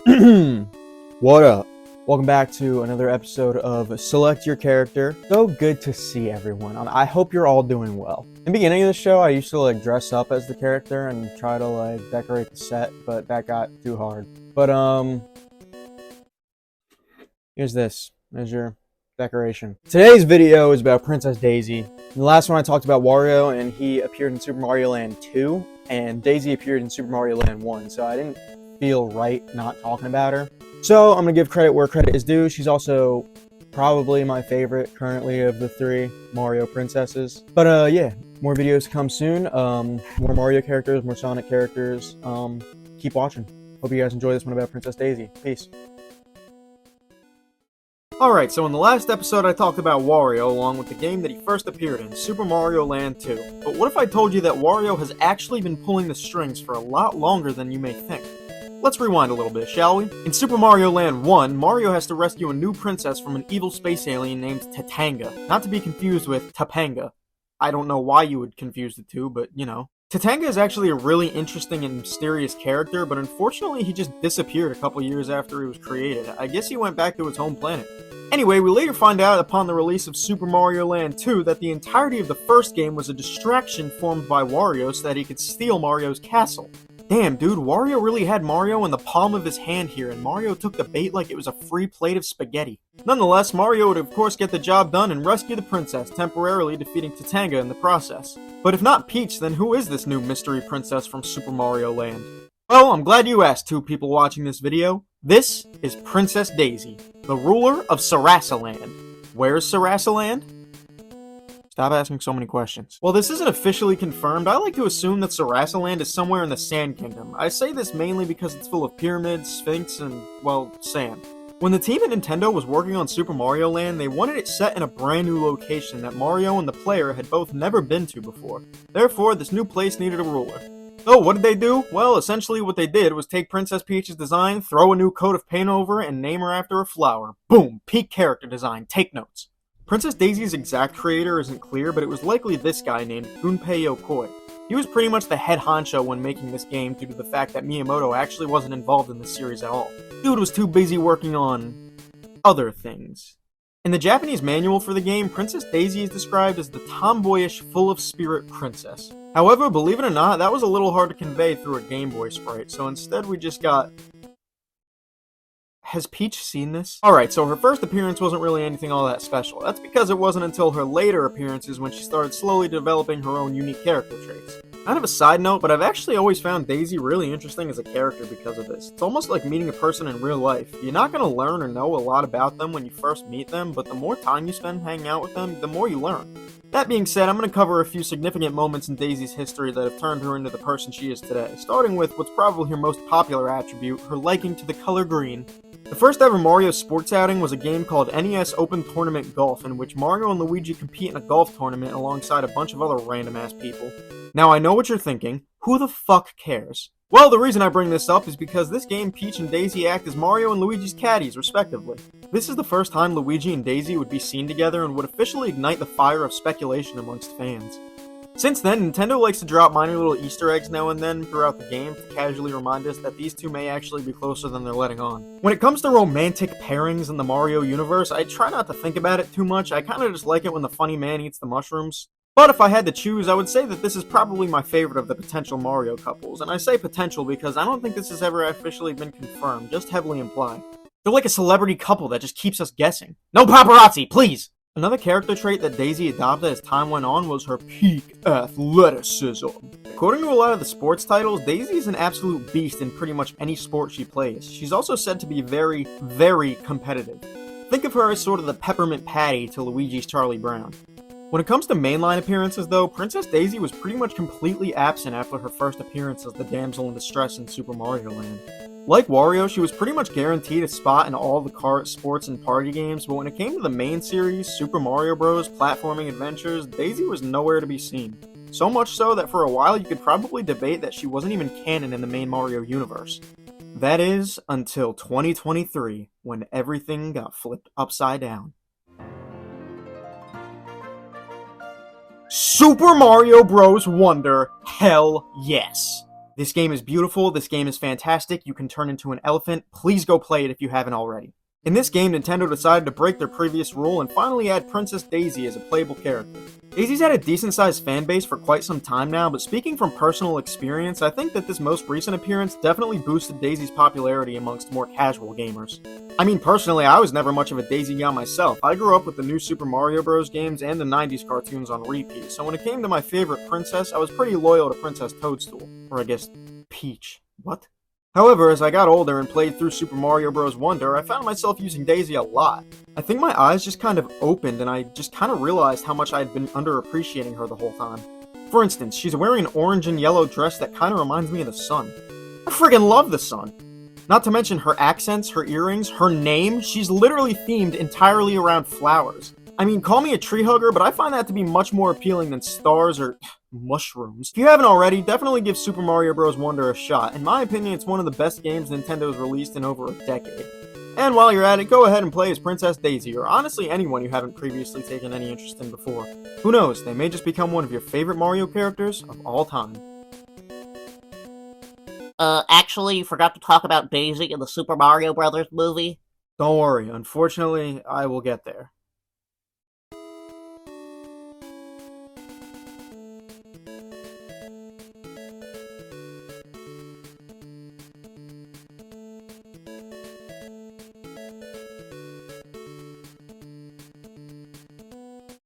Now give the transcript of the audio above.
What up? Welcome back to another episode of Select Your Character. So good to see everyone. I hope you're all doing well. In the beginning of the show, I used to dress up as the character and try to decorate the set, but that got too hard. But here's this. There's your decoration. Today's video is about Princess Daisy. In the last one I talked about Wario, and he appeared in Super Mario Land 2, and Daisy appeared in Super Mario Land 1, so I didn't feel right not talking about her. So I'm gonna give credit where credit is due. She's also probably my favorite currently of the three Mario princesses. But yeah, more videos to come soon. More Mario characters, more Sonic characters. Keep watching. Hope you guys enjoy this one about Princess Daisy. Peace. Alright, so in the last episode I talked about Wario along with the game that he first appeared in, Super Mario Land 2. But what if I told you that Wario has actually been pulling the strings for a lot longer than you may think? Let's rewind a little bit, shall we? In Super Mario Land 1, Mario has to rescue a new princess from an evil space alien named Tatanga, not to be confused with Topanga. I don't know why you would confuse the two, but you know. Tatanga is actually a really interesting and mysterious character, but unfortunately he just disappeared a couple years after he was created. I guess he went back to his home planet. Anyway, we later find out upon the release of Super Mario Land 2 that the entirety of the first game was a distraction formed by Wario so that he could steal Mario's castle. Damn, dude, Wario really had Mario in the palm of his hand here, and Mario took the bait like it was a free plate of spaghetti. Nonetheless, Mario would of course get the job done and rescue the princess, temporarily defeating Tatanga in the process. But if not Peach, then who is this new mystery princess from Super Mario Land? Well, I'm glad you asked, two people watching this video. This is Princess Daisy, the ruler of Sarasaland. Where's Sarasaland? Stop asking so many questions. While this isn't officially confirmed, I like to assume that Sarasaland is somewhere in the Sand Kingdom. I say this mainly because it's full of pyramids, sphinx, and, well, sand. When the team at Nintendo was working on Super Mario Land, they wanted it set in a brand new location that Mario and the player had both never been to before. Therefore, this new place needed a ruler. So what did they do? Well, essentially what they did was take Princess Peach's design, throw a new coat of paint over it, and name her after a flower. Boom! Peak character design. Take notes. Princess Daisy's exact creator isn't clear, but it was likely this guy named Gunpei Yokoi. He was pretty much the head honcho when making this game due to the fact that Miyamoto actually wasn't involved in the series at all. Dude was too busy working on other things. In the Japanese manual for the game, Princess Daisy is described as the tomboyish, full-of-spirit princess. However, believe it or not, that was a little hard to convey through a Game Boy sprite, so instead we just got... Has Peach seen this? Alright, so her first appearance wasn't really anything all that special. That's because it wasn't until her later appearances when she started slowly developing her own unique character traits. Kind of a side note, but I've actually always found Daisy really interesting as a character because of this. It's almost like meeting a person in real life. You're not going to learn or know a lot about them when you first meet them, but the more time you spend hanging out with them, the more you learn. That being said, I'm going to cover a few significant moments in Daisy's history that have turned her into the person she is today, starting with what's probably her most popular attribute, her liking to the color green. The first ever Mario sports outing was a game called NES Open Tournament Golf, in which Mario and Luigi compete in a golf tournament alongside a bunch of other random-ass people. Now, I know what you're thinking. Who the fuck cares? Well, the reason I bring this up is because this game Peach and Daisy act as Mario and Luigi's caddies, respectively. This is the first time Luigi and Daisy would be seen together and would officially ignite the fire of speculation amongst fans. Since then, Nintendo likes to drop minor little Easter eggs now and then throughout the game to casually remind us that these two may actually be closer than they're letting on. When it comes to romantic pairings in the Mario universe, I try not to think about it too much. I kinda just like it when the funny man eats the mushrooms. But if I had to choose, I would say that this is probably my favorite of the potential Mario couples, and I say potential because I don't think this has ever officially been confirmed, just heavily implied. They're like a celebrity couple that just keeps us guessing. No paparazzi, please! Another character trait that Daisy adopted as time went on was her peak athleticism. According to a lot of the sports titles, Daisy is an absolute beast in pretty much any sport she plays. She's also said to be very, very competitive. Think of her as sort of the Peppermint Patty to Luigi's Charlie Brown. When it comes to mainline appearances though, Princess Daisy was pretty much completely absent after her first appearance as the damsel in distress in Super Mario Land. Like Wario, she was pretty much guaranteed a spot in all the kart, sports, and party games, but when it came to the main series, Super Mario Bros. Platforming adventures, Daisy was nowhere to be seen. So much so that for a while you could probably debate that she wasn't even canon in the main Mario universe. That is, until 2023, when everything got flipped upside down. Super Mario Bros. Wonder, hell yes! This game is beautiful, this game is fantastic, you can turn into an elephant, please go play it if you haven't already. In this game, Nintendo decided to break their previous rule and finally add Princess Daisy as a playable character. Daisy's had a decent-sized fanbase for quite some time now, but speaking from personal experience, I think that this most recent appearance definitely boosted Daisy's popularity amongst more casual gamers. I mean, personally, I was never much of a Daisy guy myself. I grew up with the new Super Mario Bros. Games and the 90s cartoons on repeat, so when it came to my favorite princess, I was pretty loyal to Princess Toadstool. Or I guess, Peach. What? However, as I got older and played through Super Mario Bros. Wonder, I found myself using Daisy a lot. I think my eyes just kind of opened and I just kind of realized how much I had been underappreciating her the whole time. For instance, she's wearing an orange and yellow dress that kind of reminds me of the sun. I friggin' love the sun! Not to mention her accents, her earrings, her name, she's literally themed entirely around flowers. I mean, call me a tree hugger, but I find that to be much more appealing than stars or mushrooms. If you haven't already, definitely give Super Mario Bros. Wonder a shot. In my opinion, it's one of the best games Nintendo's released in over a decade. And while you're at it, go ahead and play as Princess Daisy, or honestly anyone you haven't previously taken any interest in before. Who knows, they may just become one of your favorite Mario characters of all time. Actually, you forgot to talk about Daisy in the Super Mario Brothers movie. Don't worry, unfortunately, I will get there.